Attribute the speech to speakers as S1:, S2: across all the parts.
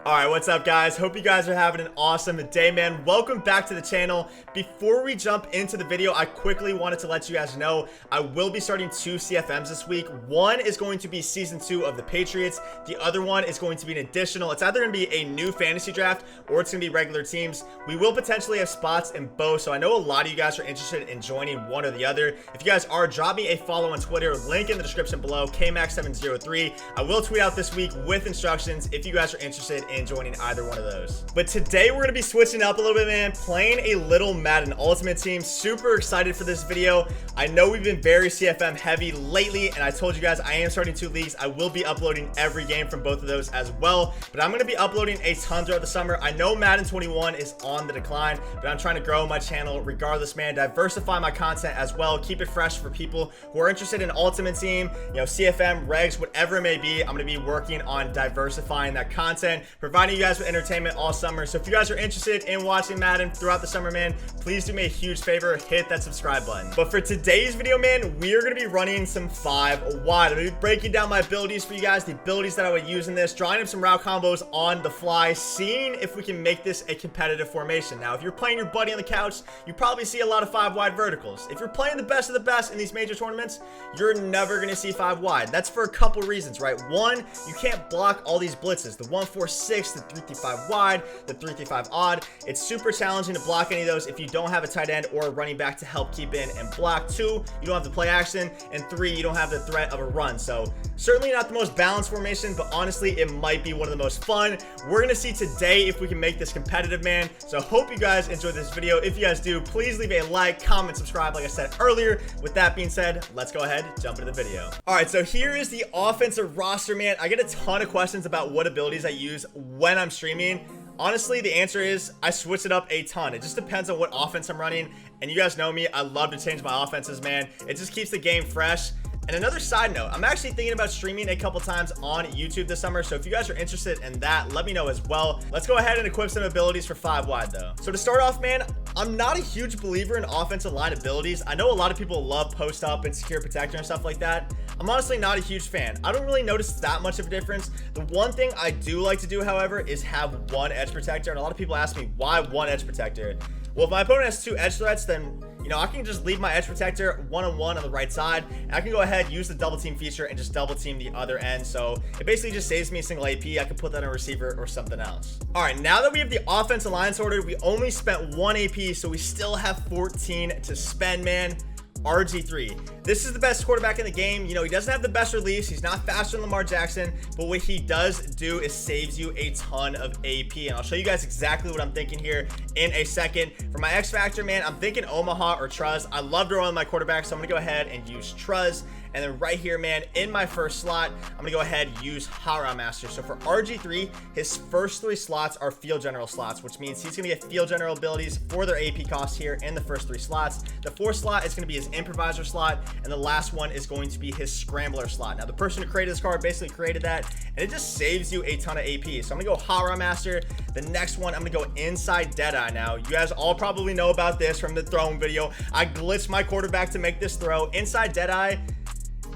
S1: Alright, what's up guys? Hope you guys are having an awesome day, man. Welcome back to the channel. Before we jump into the video, I quickly wanted to let you guys know I will be starting 2 CFMs this week. One is going to be Season 2 of the Patriots. The other one is going to be an additional. It's either going to be a new fantasy draft or it's going to be regular teams. We will potentially have spots in both, so I know a lot of you guys are interested in joining one or the other. If you guys are, drop me a follow on Twitter. Link in the description below, KMax703. I will tweet out this week with instructions if you guys are interested in joining either one of those. But today we're going to be switching up a little bit, man, playing a little Madden Ultimate Team. Super excited for this video. I know we've been very CFM heavy lately, and I told you guys I am starting 2 leagues. I will be uploading every game from both of those as well, but I'm going to be uploading a ton throughout the summer. I know Madden 21 is on the decline, but I'm trying to grow my channel regardless, man. Diversify my content as well, keep it fresh for people who are interested in Ultimate Team, you know, CFM, regs, whatever it may be. I'm going to be working on diversifying that content, providing you guys with entertainment all summer. So if you guys are interested in watching Madden throughout the summer, man, please do me a huge favor, hit that subscribe button. But for today's video, man, we are going to be running some 5 wide. I'm going to be breaking down my abilities for you guys, the abilities that I would use in this, drawing up some route combos on the fly, seeing if we can make this a competitive formation. Now, if you're playing your buddy on the couch, you probably see a lot of 5 wide verticals. If you're playing the best of the best in these major tournaments, you're never going to see 5 wide. That's for a couple reasons, right? One, you can't block all these blitzes, the 1-4-6, the 3-5 wide, the 3-5 odd. It's super challenging to block any of those if you don't have a tight end or a running back to help keep in and block. 2, you don't have the play action, and 3, you don't have the threat of a run. So certainly not the most balanced formation, but honestly it might be one of the most fun. We're gonna see today if we can make this competitive, man. So hope you guys enjoyed this video. If you guys do, please leave a like, comment, subscribe like I said earlier. With that being said, let's go ahead, jump into the video. All right, so here is the offensive roster, man. I get a ton of questions about what abilities I use when I'm streaming. Honestly, the answer is I switch it up a ton. It just depends on what offense I'm running. And you guys know me, I love to change my offenses, man. It just keeps the game fresh. And another side note, I'm actually thinking about streaming a couple times on YouTube this summer. So if you guys are interested in that, let me know as well. Let's go ahead and equip some abilities for 5 wide though. So to start off, man, I'm not a huge believer in offensive line abilities. I know a lot of people love post up and secure protector and stuff like that. I'm honestly not a huge fan. I don't really notice that much of a difference. The one thing I do like to do, however, is have 1 edge protector. And a lot of people ask me, why 1 edge protector? Well, if my opponent has 2 edge threats, then you know, I can just leave my edge protector one-on-one on the right side, and I can go ahead, use the double team feature, and just double team the other end. So it basically just saves me a single AP. I can put that on a receiver or something else. All right, now that we have the offense alliance order, we only spent 1 AP, so we still have 14 to spend, man. RG3. This is the best quarterback in the game. You know, he doesn't have the best release. He's not faster than Lamar Jackson, but what he does do is saves you a ton of AP. And I'll show you guys exactly what I'm thinking here in a second. For my X Factor, man, I'm thinking Omaha or Truz. I love to run my quarterback, so I'm going to go ahead and use Truz. And then right here, man, in my first slot, I'm going to go ahead and use Howrah Master. So for RG3, his first 3 slots are Field General slots, which means he's going to get Field General abilities for their AP cost here in the first 3 slots. The 4th slot is going to be his Improviser slot, and the last one is going to be his Scrambler slot. Now, the person who created this card basically created that, and it just saves you a ton of AP. So I'm going to go Howrah Master. The next one, I'm going to go inside Deadeye. Now, you guys all probably know about this from the throwing video. I glitched my quarterback to make this throw. Inside Deadeye,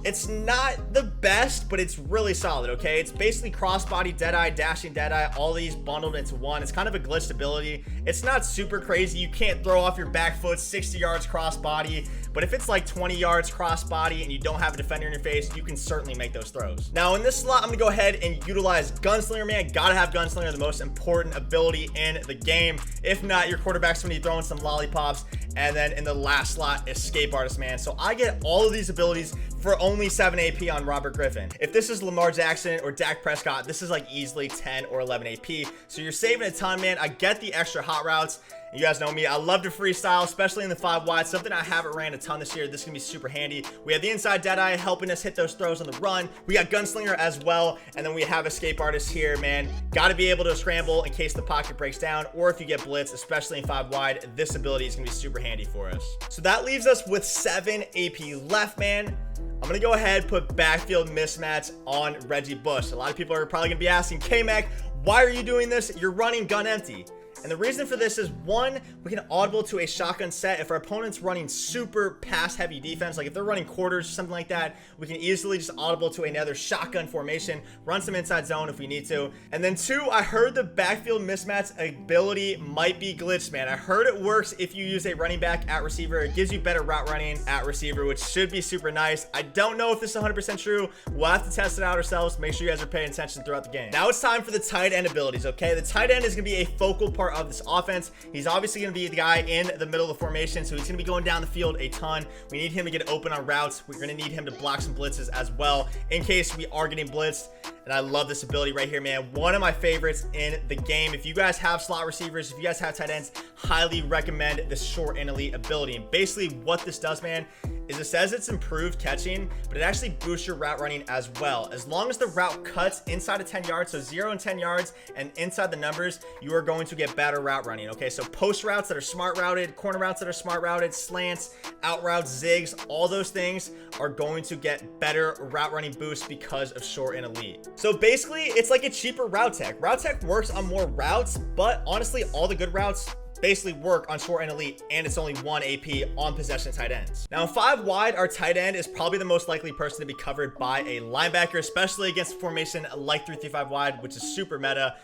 S1: it's not the best, but it's really solid, okay? It's basically crossbody, Deadeye, dashing Deadeye, all these bundled into one. It's kind of a glitched ability. It's not super crazy. You can't throw off your back foot 60 yards crossbody, but if it's like 20 yards crossbody and you don't have a defender in your face, you can certainly make those throws. Now, in this slot, I'm gonna go ahead and utilize Gunslinger, man. Gotta have Gunslinger, the most important ability in the game. If not, your quarterback's gonna be throwing some lollipops. And then in the last slot, Escape Artist, man. So I get all of these abilities for only 7 AP on Robert Griffin. If this is Lamar Jackson or Dak Prescott, this is like easily 10 or 11 AP. So you're saving a ton, man. I get the extra hot routes. You guys know me, I love to freestyle, especially in the 5 wide, something I haven't ran a ton this year. This is gonna be super handy. We have the inside Deadeye helping us hit those throws on the run. We got Gunslinger as well, and then we have Escape Artist here, man. Gotta be able to scramble in case the pocket breaks down, or if you get blitz, especially in 5 wide, this ability is gonna be super handy for us. So that leaves us with 7 AP left, man. I'm gonna go ahead and put backfield mismatch on Reggie Bush. A lot of people are probably gonna be asking, K-Mac, why are you doing this? You're running gun empty. And the reason for this is, one, we can audible to a shotgun set if our opponent's running super pass heavy defense. Like if they're running quarters or something like that, we can easily just audible to another shotgun formation, run some inside zone if we need to. And then two, I heard the backfield mismatch ability might be glitched, man. I heard it works if you use a running back at receiver. It gives you better route running at receiver, which should be super nice. I don't know if this is 100% true. We'll have to test it out ourselves. Make sure you guys are paying attention throughout the game. Now it's time for the tight end abilities, okay? The tight end is going to be a focal part of this offense. He's obviously going to be the guy in the middle of the formation, so he's going to be going down the field a ton. We need him to get open on routes. We're going to need him to block some blitzes as well in case we are getting blitzed. And I love this ability right here, man. One of my favorites in the game. If you guys have slot receivers, if you guys have tight ends, highly recommend this short and elite ability. And basically what this does, man, is it says it's improved catching, but it actually boosts your route running as well. As long as the route cuts inside of 10 yards, so 0 and 10 yards and inside the numbers, you are going to get better route running, okay? So post routes that are smart routed, corner routes that are smart routed, slants, out routes, zigs, all those things are going to get better route running boosts because of short and elite. So basically, it's like a cheaper route tech. Route tech works on more routes, but honestly, all the good routes basically work on short and elite, and it's only 1 AP on possession tight ends. Now in 5 wide, our tight end is probably the most likely person to be covered by a linebacker, especially against a formation like 3-3-5 wide, which is super meta.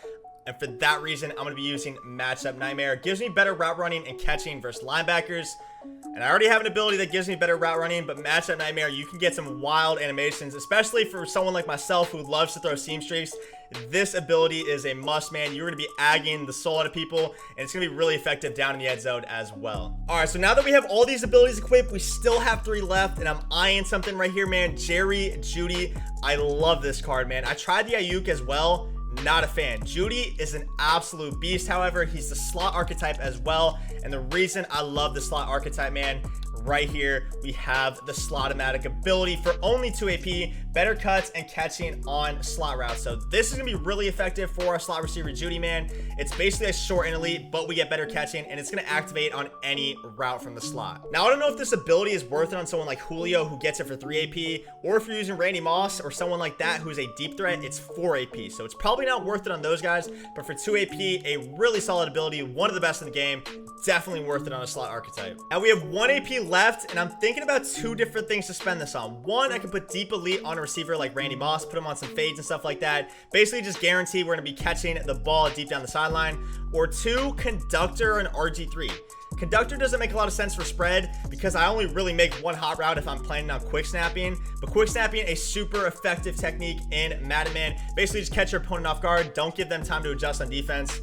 S1: And for that reason, I'm going to be using Matchup Nightmare. It gives me better route running and catching versus linebackers. And I already have an ability that gives me better route running, but Matchup Nightmare, you can get some wild animations, especially for someone like myself who loves to throw seam streaks. This ability is a must, man. You're going to be agging the soul out of people, and it's going to be really effective down in the end zone as well. All right, so now that we have all these abilities equipped, we still have 3 left, and I'm eyeing something right here, man. Jerry Jeudy. I love this card, man. I tried the Ayuk as well. Not a fan. Jeudy is an absolute beast. However, he's the slot archetype as well. And the reason I love the slot archetype, man, right here, we have the slot-o-matic ability for only 2 AP, better cuts and catching on slot routes. So this is gonna be really effective for our slot receiver Jeudy, man. It's basically a short and elite, but we get better catching, and it's gonna activate on any route from the slot. Now, I don't know if this ability is worth it on someone like Julio, who gets it for 3 AP, or if you're using Randy Moss or someone like that who's a deep threat, it's 4 AP. So it's probably not worth it on those guys, but for 2 AP, a really solid ability, one of the best in the game, definitely worth it on a slot archetype. Now we have 1 AP left, and I'm thinking about 2 different things to spend this on. One, I can put deep elite on a receiver like Randy Moss, put him on some fades and stuff like that. Basically just guarantee we're gonna be catching the ball deep down the sideline. Or 2, conductor and RG3. Conductor doesn't make a lot of sense for spread because I only really make 1 hot route if I'm planning on quick snapping. But quick snapping, a super effective technique in Madden, man. Basically just catch your opponent off guard. Don't give them time to adjust on defense.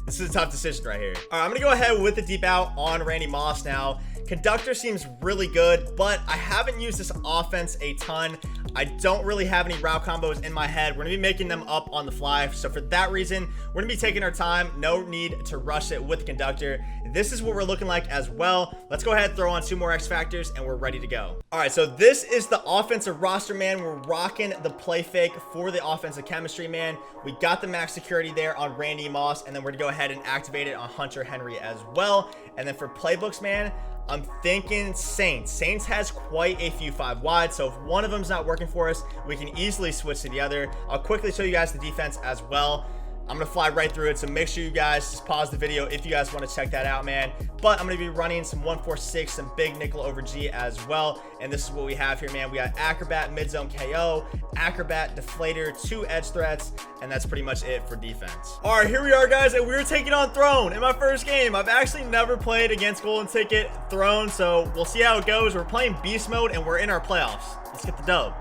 S1: This is a tough decision right here. All right, I'm gonna go ahead with the deep out on Randy Moss now. Conductor seems really good, but I haven't used this offense a ton. I don't really have any route combos in my head. We're gonna be making them up on the fly. So for that reason, we're gonna be taking our time. No need to rush it with Conductor. This is what we're looking like as well. Let's go ahead and throw on 2 more X factors and we're ready to go. All right, so this is the offensive roster, man. We're rocking the play fake for the offensive chemistry, man. We got the max security there on Randy Moss, and then we're gonna go ahead and activate it on Hunter Henry as well. And then for playbooks, man, I'm thinking Saints. Saints has quite a few 5 wide, so if one of them's not working for us, we can easily switch to the other. I'll quickly show you guys the defense as well. I'm gonna fly right through it, so make sure you guys just pause the video if you guys want to check that out, man. But I'm gonna be running some 146, some big nickel over G as well. And this is what we have here, man. We got Acrobat, mid-zone KO, Acrobat, Deflator, 2 edge threats, and that's pretty much it for defense. All right, here we are, guys, and we're taking on Throne in my first game. I've actually never played against Golden Ticket Throne, so we'll see how it goes. We're playing beast mode, and we're in our playoffs. Let's get the dub.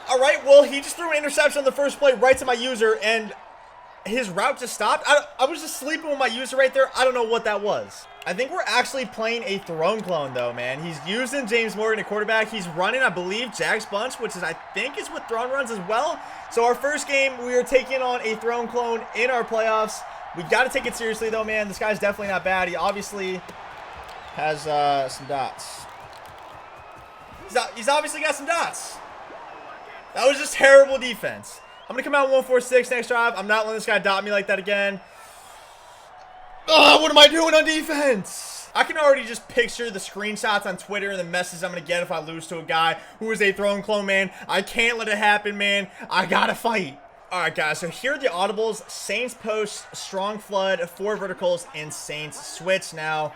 S1: All right, well, he just threw an interception on the first play right to my user, and his route just stopped. I was just sleeping with my user right there. I don't know what that was. I think we're actually playing a Throne clone, though, man. He's using James Morgan at quarterback. He's running, I believe, Jags Bunch, which is, I think, is what Throne runs as well. So our first game, we are taking on a Throne clone in our playoffs. We got to take it seriously, though, man. This guy's definitely not bad. He obviously has some dots. He's obviously got some dots. That was just terrible defense. I'm going to come out 146 next drive. I'm not letting this guy dot me like that again. Oh, what am I doing on defense? I can already just picture the screenshots on Twitter and the messages I'm going to get if I lose to a guy who is a Throne clone, man. I can't let it happen, man. I got to fight. All right, guys, so here are the audibles. Saints post, strong flood, 4 verticals, and Saints switch. Now,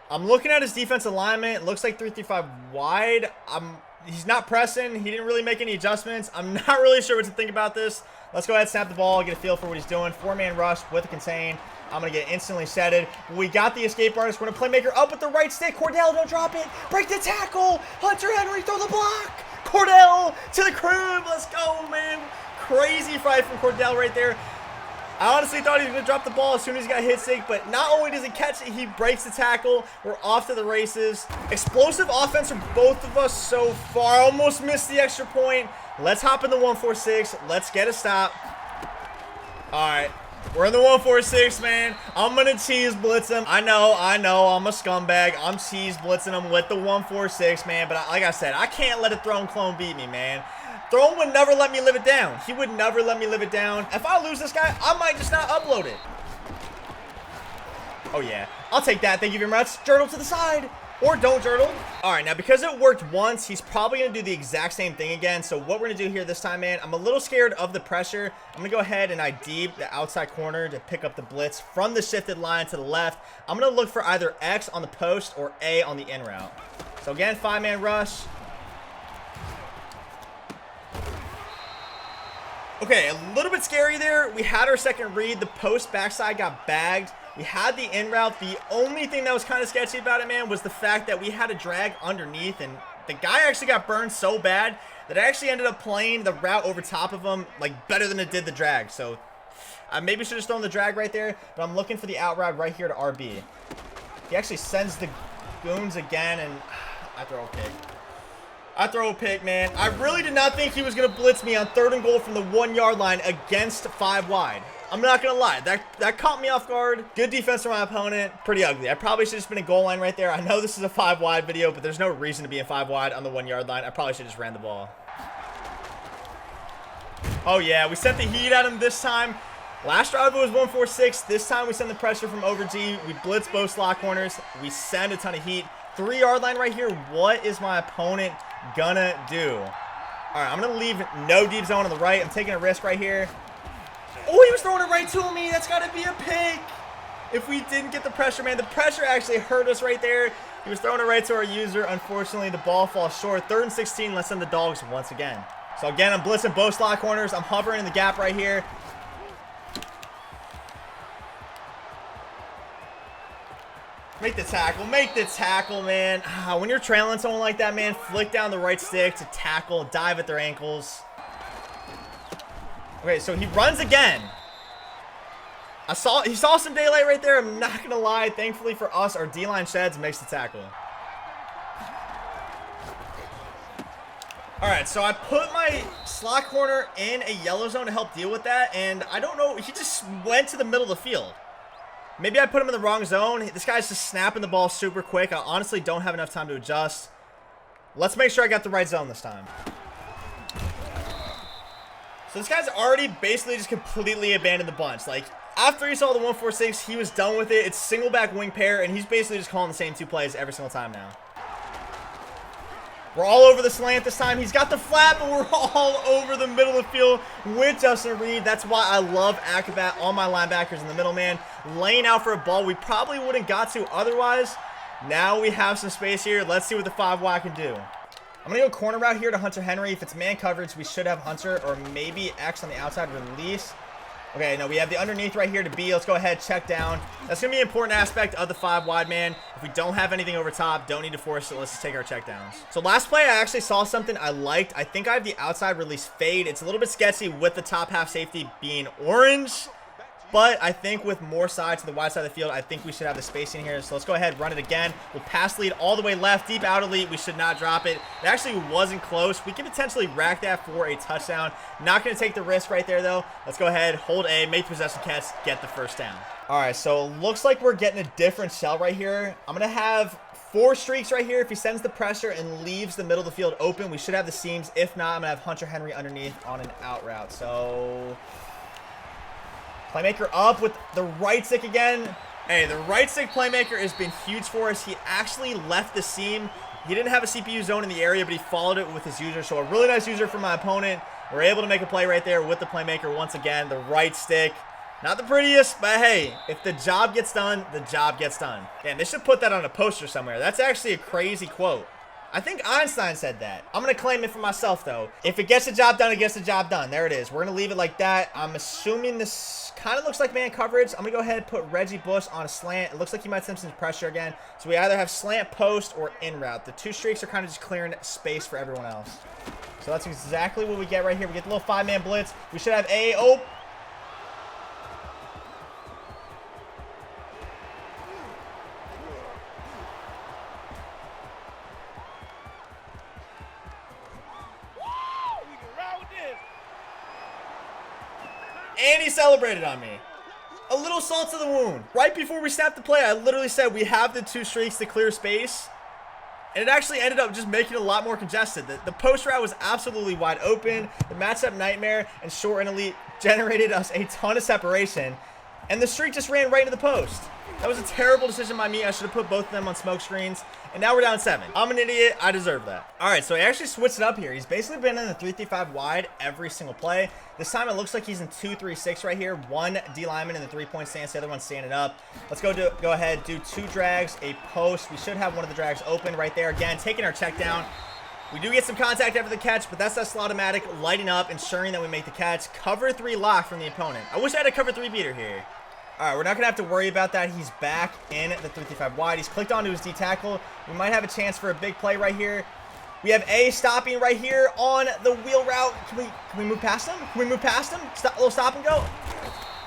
S1: I'm looking at his defensive alignment. It looks like 3-3-5 wide. He's not pressing. He didn't really make any adjustments. I'm not really sure what to think about this. Let's go ahead and snap the ball, get a feel for what he's doing. 4-man rush with a contain. I'm going to get instantly setted. We got the escape artist. We're going to playmaker up with the right stick. Cordell, don't drop it. Break the tackle. Hunter Henry, throw the block. Cordell to the crib. Let's go, man. Crazy fight from Cordell right there. I honestly thought he was going to drop the ball as soon as he got hit sick, but not only does he catch it, he breaks the tackle. We're off to the races. Explosive offense from both of us so far. Almost missed the extra point. Let's hop in the 1-4-6. Let's get a stop. All right. We're in the 1-4-6, man. I'm going to cheese blitz him. I know. I'm a scumbag. I'm cheese blitzing him with the 1-4-6, man. But like I said, I can't let a throne clone beat me, man. Throne would never let me live it down. He would never let me live it down. If I lose this guy, I might just not upload it. Oh, yeah. I'll take that. Thank you very much. Journal to the side. Or don't journal. All right, now because it worked once, he's probably going to do the exact same thing again. So what we're going to do here this time, man, I'm a little scared of the pressure. I'm going to go ahead and ID the outside corner to pick up the blitz from the shifted line to the left. I'm going to look for either X on the post or A on the in route. So again, 5-man rush. Okay, a little bit scary there. We had our second read. The post backside got bagged. We had the in route. The only thing that was kind of sketchy about it, man, was the fact that we had a drag underneath, and the guy actually got burned so bad that I actually ended up playing the route over top of him, like, better than it did the drag. So I maybe should have thrown the drag right there, but I'm looking for the out route right here to RB. He actually sends the goons again, and I throw a pick. I throw a pick, man. I really did not think he was going to blitz me on 3rd and goal from the 1-yard line against 5 wide. I'm not going to lie. That caught me off guard. Good defense from my opponent. Pretty ugly. I probably should have just been a goal line right there. I know this is a 5 wide video, but there's no reason to be in 5 wide on the 1-yard line. I probably should have just ran the ball. Oh, yeah. We sent the heat at him this time. Last drive it was 1-4-6. This time we send the pressure from over G. We blitz both slot corners. We send a ton of heat. 3-yard line right here. What is my opponent gonna do? All right, I'm gonna leave no deep zone on the right. I'm taking a risk right here. Oh, he was throwing it right to me. That's gotta be a pick. If we didn't get the pressure, man, the pressure actually hurt us right there. He was throwing it right to our user. Unfortunately, the ball falls short. 3rd and 16. Let's send the dogs once again. So again, I'm blitzing both slot corners. I'm hovering in the gap right here. Make the tackle, man. When you're trailing someone like that, man, flick down the right stick to tackle, dive at their ankles. Okay, so he runs again. He saw some daylight right there. I'm not gonna lie. Thankfully for us, our D-line sheds, makes the tackle. All right, so I put my slot corner in a yellow zone to help deal with that, and I don't know. He just went to the middle of the field. Maybe I put him in the wrong zone. This guy's just snapping the ball super quick. I honestly don't have enough time to adjust. Let's make sure I got the right zone this time. So this guy's already basically just completely abandoned the bunch. Like, after he saw the 1-4-6, he was done with it. It's single back wing pair, and he's basically just calling the same 2 plays every single time now. We're all over the slant this time. He's got the flat, but we're all over the middle of the field with Justin Reed. That's why I love Acrobat on my linebackers in the middle, man. Laying out for a ball we probably wouldn't got to otherwise. Now we have some space here. Let's see what the 5 wide can do. I'm going to go corner route here to Hunter Henry. If it's man coverage, we should have Hunter or maybe X on the outside release. Okay, no, we have the underneath right here to B. Let's go ahead, check down. That's going to be an important aspect of the 5 wide, man. If we don't have anything over top, don't need to force it. Let's just take our check downs. So last play, I actually saw something I liked. I think I have the outside release fade. It's a little bit sketchy with the top half safety being orange. But I think with more side to the wide side of the field, I think we should have the spacing here. So let's go ahead, run it again. We'll pass lead all the way left, deep out elite. We should not drop it. It actually wasn't close. We can potentially rack that for a touchdown. Not going to take the risk right there, though. Let's go ahead, hold A, make possession catch, get the first down. All right, so looks like we're getting a different shell right here. I'm going to have 4 streaks right here. If he sends the pressure and leaves the middle of the field open, we should have the seams. If not, I'm going to have Hunter Henry underneath on an out route. So playmaker up with the right stick again. Hey, the right stick playmaker has been huge for us. He actually left the seam. He didn't have a CPU zone in the area, but he followed it with his user. So a really nice user for my opponent. We're able to make a play right there with the playmaker once again. The right stick. Not the prettiest, but hey, if the job gets done, the job gets done. Damn, they should put that on a poster somewhere. That's actually a crazy quote. I think Einstein said that. I'm going to claim it for myself, though. If it gets the job done, it gets the job done. There it is. We're going to leave it like that. I'm assuming this kind of looks like man coverage. I'm going to go ahead and put Reggie Bush on a slant. It looks like he might send some pressure again. So we either have slant, post, or in route. The two streaks are kind of just clearing space for everyone else. So that's exactly what we get right here. We get the little 5-man blitz. We should have a... Oh! And he celebrated on me. A little salt to the wound. Right before we snapped the play, I literally said we have the two streaks to clear space. And it actually ended up just making it a lot more congested. The post route was absolutely wide open. The matchup nightmare and short and elite generated us a ton of separation. And the streak just ran right into the post. That was a terrible decision by me. I should have put both of them on smoke screens. And now we're down 7. I'm an idiot. I deserve that. All right, so he actually switched it up here. He's basically been in the 3-3-5 wide every single play. This time it looks like he's in 2-3-6 right here. One D lineman in the 3-point stance, the other one standing up. Let's go ahead, do 2 drags, a post. We should have one of the drags open right there. Again, taking our check down. We do get some contact after the catch, but that's that slot-o-matic lighting up, ensuring that we make the catch. Cover 3 lock from the opponent. I wish I had a cover 3 beater here. All right, we're not going to have to worry about that. He's back in the 3-3-5 wide. He's clicked onto his D tackle. We might have a chance for a big play right here. We have A stopping right here on the wheel route. Can we move past him? Can we move past him? Stop, little stop and go.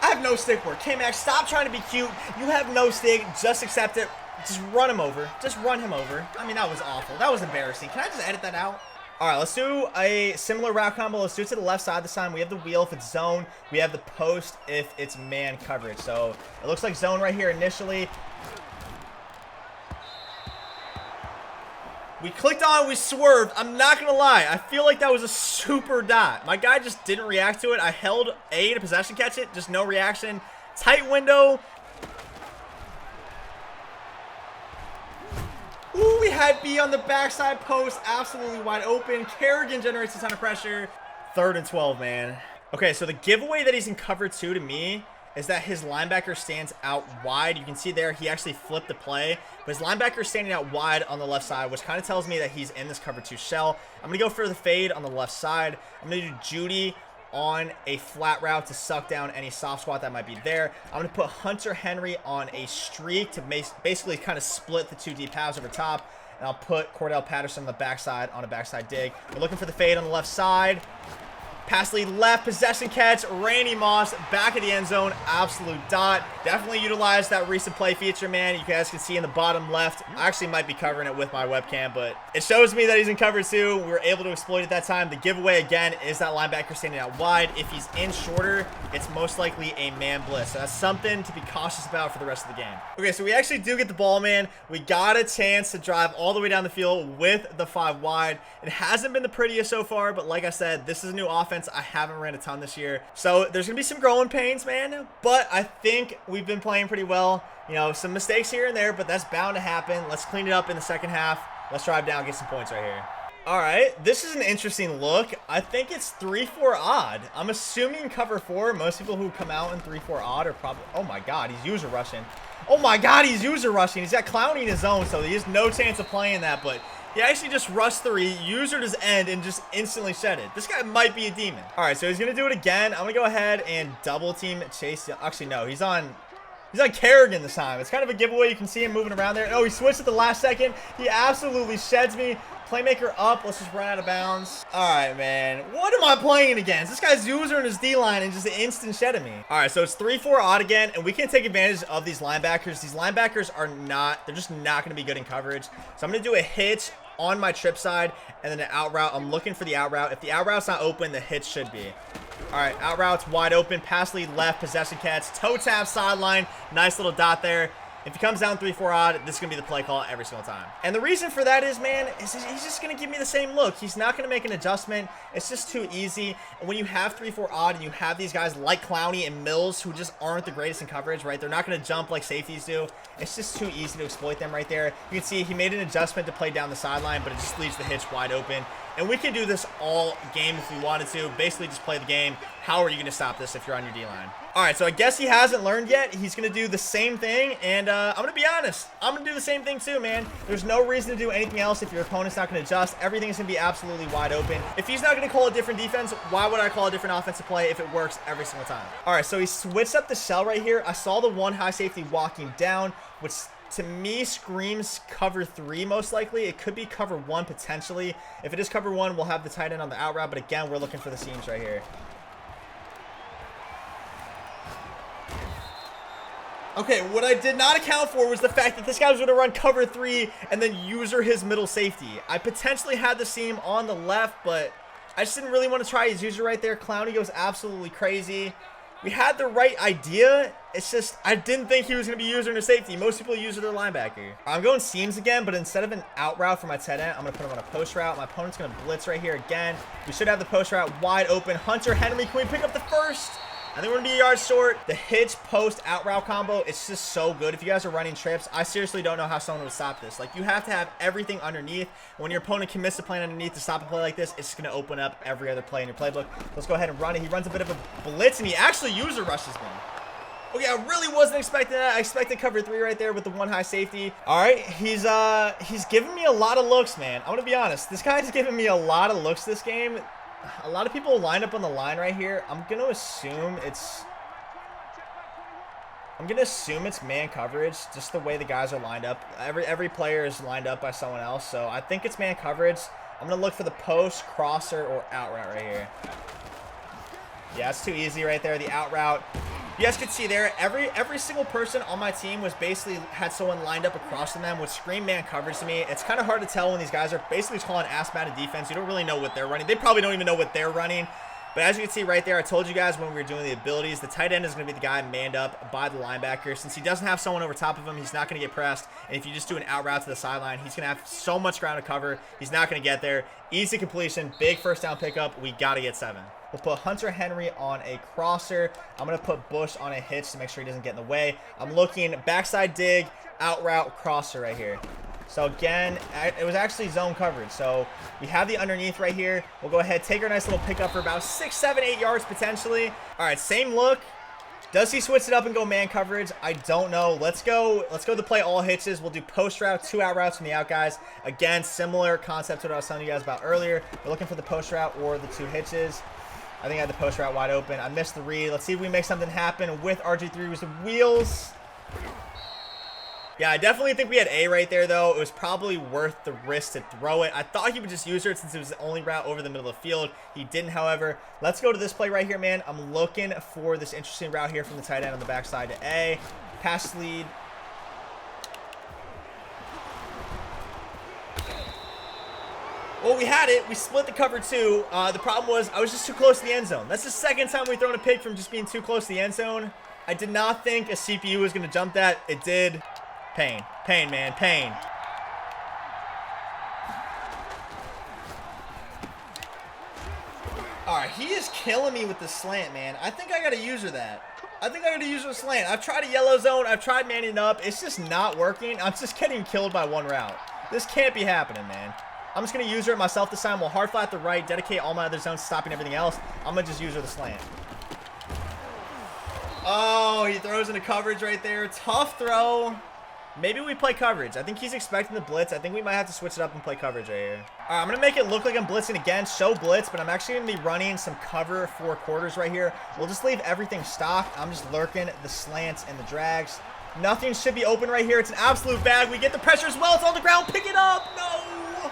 S1: I have no stick work. K-Max, stop trying to be cute. You have no stick. Just accept it. Just run him over. Just run him over. I mean, that was awful. That was embarrassing. Can I just edit that out? All right, let's do a similar route combo. Let's do it to the left side this time. We have the wheel if it's zone. We have the post if it's man coverage. So it looks like zone right here initially. We clicked on, we swerved. I'm not going to lie. I feel like that was a super dot. My guy just didn't react to it. I held A to possession catch it. Just no reaction. Tight window. Ooh, we had B on the backside post, absolutely wide open. Kerrigan generates a ton of pressure. 3rd and 12, man. Okay, so the giveaway that he's in cover 2 to me is that his linebacker stands out wide. You can see there, he actually flipped the play, but his linebacker is standing out wide on the left side, which kind of tells me that he's in this cover 2 shell. I'm going to go for the fade on the left side. I'm going to do Judy on a flat route to suck down any soft squat that might be there. I'm going to put Hunter Henry on a streak to basically kind of split the 2 deep halves over top. And I'll put Cordell Patterson on the backside on a backside dig. We're looking for the fade on the left side. Pass lead left, possession catch, Randy Moss back at the end zone, absolute dot. Definitely utilized that recent play feature, man. You guys can see in the bottom left. I actually might be covering it with my webcam, but it shows me that he's in cover 2. We were able to exploit it that time. The giveaway, again, is that linebacker standing out wide. If he's in shorter, it's most likely a man blitz. So that's something to be cautious about for the rest of the game. Okay, so we actually do get the ball, man. We got a chance to drive all the way down the field with the 5 wide. It hasn't been the prettiest so far, but like I said, this is a new offense. I haven't ran a ton this year, so there's gonna be some growing pains, man, but I think we've been playing pretty well. You know, some mistakes here and there, but that's bound to happen. Let's clean it up in the second half. Let's drive down, get some points right here. All right, this is an interesting look. I think it's 3-4 odd. I'm assuming cover 4. Most people who come out in 3-4 odd are probably... Oh my god, he's user rushing. Oh my god, he's user rushing. He's got Clowney in his zone, so he has no chance of playing that, but he actually just rushed 3, usered his end, and just instantly shed it. This guy might be a demon. All right, so he's going to do it again. I'm going to go ahead and double team Chase. Actually, no, he's on Kerrigan this time. It's kind of a giveaway. You can see him moving around there. Oh, he switched at the last second. He absolutely sheds me. Playmaker up. Let's just run out of bounds. All right, man. What am I playing against? This guy's user in his D-line and just an instant shed at me. All right, so it's 3-4 odd again, and we can take advantage of these linebackers. These linebackers are not, they're just not going to be good in coverage. So I'm going to do a hitch on my trip side and then an out route. I'm looking for the out route. If the out route's not open, the hitch should be. All right, out route's wide open. Pass lead left, possession catch, toe tap sideline. Nice little dot there. If he comes down 3-4 odd, this is going to be the play call every single time. And the reason for that is, man, is he's just going to give me the same look. He's not going to make an adjustment. It's just too easy. And when you have 3-4 odd and you have these guys like Clowney and Mills who just aren't the greatest in coverage, right? They're not going to jump like safeties do. It's just too easy to exploit them right there. You can see he made an adjustment to play down the sideline, but it just leaves the hitch wide open. And we can do this all game if we wanted to. Basically, just play the game. How are you going to stop this if you're on your D-line? All right, so I guess he hasn't learned yet. He's going to do the same thing, and I'm going to be honest. I'm going to do the same thing too, man. There's no reason to do anything else if your opponent's not going to adjust. Everything's going to be absolutely wide open. If he's not going to call a different defense, why would I call a different offensive play if it works every single time? All right, so he switched up the shell right here. I saw the one high safety walking down, which to me screams cover 3 most likely. It could be cover 1 potentially. If it is cover 1, we'll have the tight end on the out route, but again, we're looking for the seams right here. Okay, what I did not account for was the fact that this guy was going to run cover 3 and then user his middle safety. I potentially had the seam on the left, but I just didn't really want to try his user right there. Clowney goes absolutely crazy. We had the right idea. It's just I didn't think he was going to be using a safety. Most people use their linebacker. I'm going seams again, but instead of an out route for my tight end, I'm going to put him on a post route. My opponent's going to blitz right here again. We should have the post route wide open. Hunter Henry, can we pick up the first? I think we're going to be a yard short. The hitch post out route combo, it's just so good. If you guys are running trips, I seriously don't know how someone would stop this. Like, you have to have everything underneath. When your opponent commits to playing underneath to stop a play like this, it's going to open up every other play in your playbook. Let's go ahead and run it. He runs a bit of a blitz, and he actually user rushes me. Okay, I really wasn't expecting that. I expected cover 3 right there with the one high safety. All right, he's giving me a lot of looks, man. I'm going to be honest. This guy's giving me a lot of looks this game. A lot of people lined up on the line right here. I'm going to assume it's man coverage, just the way the guys are lined up. Every player is lined up by someone else, so I think it's man coverage. I'm going to look for the post, crosser, or out route right here. Yeah, it's too easy right there, the out route. You guys could see there, every single person on my team was basically had someone lined up across from them, which screamed man coverage to me. It's kind of hard to tell when these guys are basically calling ass Madden defense. You don't really know what they're running. They probably don't even know what they're running. But as you can see right there, I told you guys when we were doing the abilities, the tight end is going to be the guy manned up by the linebacker. Since he doesn't have someone over top of him, he's not going to get pressed. And if you just do an out route to the sideline, he's going to have so much ground to cover. He's not going to get there. Easy completion, big first down pickup. We got to get 7. We'll put Hunter Henry on a crosser. I'm going to put Bush on a hitch to make sure he doesn't get in the way. I'm looking backside dig, out route, crosser right here. So again, it was actually zone coverage. So we have the underneath right here. We'll go ahead, take our nice little pickup for about 6, 7, 8 yards potentially. All right, same look. Does he switch it up and go man coverage? I don't know. Let's go to play all hitches. We'll do post route, 2 out routes from the out guys. Again, similar concept to what I was telling you guys about earlier. We're looking for the post route or the 2 hitches. I think I had the post route wide open. I missed the read. Let's see if we make something happen with RG3 with the wheels. Yeah, I definitely think we had A right there, though. It was probably worth the risk to throw it. I thought he would just use it since it was the only route over the middle of the field. He didn't, however. Let's go to this play right here, man. I'm looking for this interesting route here from the tight end on the backside to A. Pass lead. Well, we had it. We split the cover 2. The problem was I was just too close to the end zone. That's the second time we've thrown a pick from just being too close to the end zone. I did not think a CPU was going to jump that. It did. Pain. Pain, man. Pain. All right, he is killing me with the slant, man. I think I got to user that. I think I got to use a slant. I've tried a yellow zone. I've tried manning up. It's just not working. I'm just getting killed by one route. This can't be happening, man. I'm just going to user it myself this time. We'll hard flat the right, dedicate all my other zones, stopping everything else. I'm going to just user the slant. Oh, he throws into coverage right there. Tough throw. Maybe we play coverage. I think he's expecting the blitz. I think we might have to switch it up and play coverage right here. All right, I'm going to make it look like I'm blitzing again. Show blitz, but I'm actually going to be running some cover 4 quarters right here. We'll just leave everything stock. I'm just lurking the slants and the drags. Nothing should be open right here. It's an absolute bag. We get the pressure as well. It's on the ground. Pick it up. No.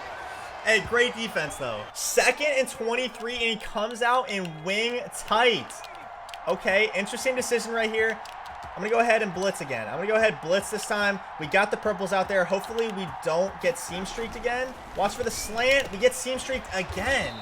S1: Hey, great defense, though. 2nd and 23, and he comes out in wing tight. Okay, interesting decision right here. I'm going to go ahead and blitz again. I'm going to go ahead blitz this time. We got the purples out there. Hopefully we don't get seam streaked again. Watch for the slant. We get seam streaked again.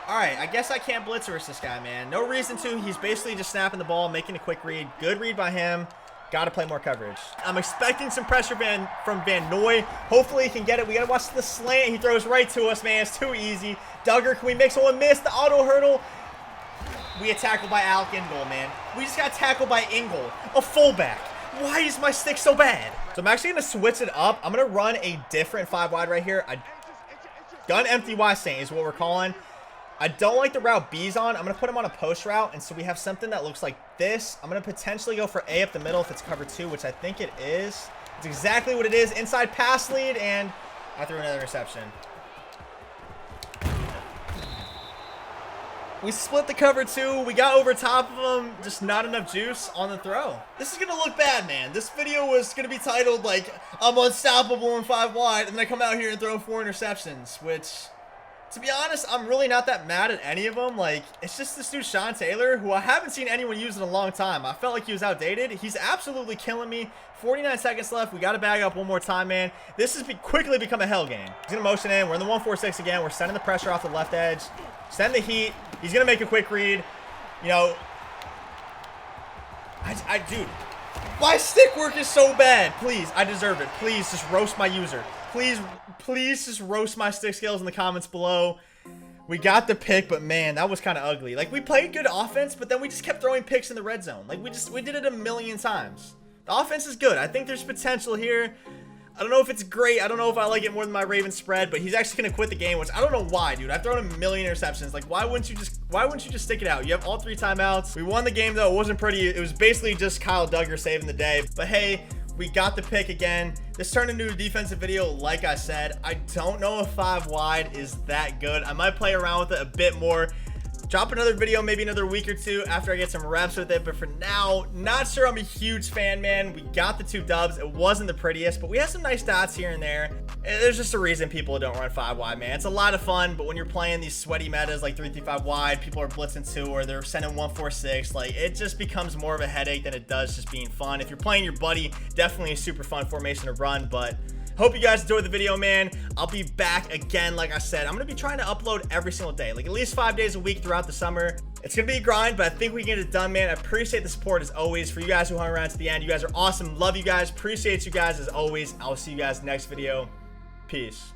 S1: All right, I guess I can't blitz versus this guy, man. No reason to. He's basically just snapping the ball, making a quick read. Good read by him. Got to play more coverage. I'm expecting some pressure from Van Noy. Hopefully he can get it. We got to watch the slant. He throws right to us, man. It's too easy. Duggar, can we make someone miss? The auto hurdle. We get tackled by Alec Ingle, man. We just got tackled by Ingle, a fullback. Why is my stick so bad? So I'm actually going to switch it up. I'm going to run a different 5 wide right here. Gun empty Y Saint is what we're calling. I don't like the route B's on. I'm going to put him on a post route, and so we have something that looks like this. I'm going to potentially go for A up the middle if it's cover 2, which I think it is. It's exactly what it is. Inside pass lead, and I threw another interception. We split the cover 2. We got over top of him. Just not enough juice on the throw. This is going to look bad, man. This video was going to be titled, like, I'm unstoppable in 5 wide, and then I come out here and throw 4 interceptions, which... To be honest, I'm really not that mad at any of them. Like, it's just this dude, Sean Taylor, who I haven't seen anyone use in a long time. I felt like he was outdated. He's absolutely killing me. 49 seconds left. We got to bag up one more time, man. This has quickly become a hell game. He's going to motion in. We're in the 1-4-6 again. We're sending the pressure off the left edge. Send the heat. He's going to make a quick read. You know, dude, my stick work is so bad. Please, I deserve it. Please, just roast my user. Please just roast my stick skills in the comments below. We got the pick, but man, that was kind of ugly. Like, we played good offense, but then we just kept throwing picks in the red zone. Like, we did it a million times. The offense is good. I think there's potential here. I don't know if it's great. I don't know if I like it more than my Ravens spread, but he's actually going to quit the game, which I don't know why, dude. I've thrown a million interceptions. Like, why wouldn't you just stick it out? You have all 3 timeouts. We won the game, though. It wasn't pretty. It was basically just Kyle Duggar saving the day. But hey, we got the pick again. This turned into a defensive video, like I said. I don't know if 5 wide is that good. I might play around with it a bit more. Drop another video maybe another week or 2 after I get some reps with it. But for now, not sure I'm a huge fan, man. We got the 2 dubs. It wasn't the prettiest, but we have some nice dots here and there. There's just a reason people don't run 5 wide, man. It's a lot of fun, but when you're playing these sweaty metas like 3-5 wide, people are blitzing 2 or they're sending 1-4-6. Like, it just becomes more of a headache than it does just being fun. If you're playing your buddy, definitely a super fun formation to run, but hope you guys enjoyed the video, man. I'll be back again. Like I said, I'm going to be trying to upload every single day, like at least 5 days a week throughout the summer. It's going to be a grind, but I think we can get it done, man. I appreciate the support as always. For you guys who hung around to the end, you guys are awesome. Love you guys. Appreciate you guys as always. I'll see you guys next video. Peace.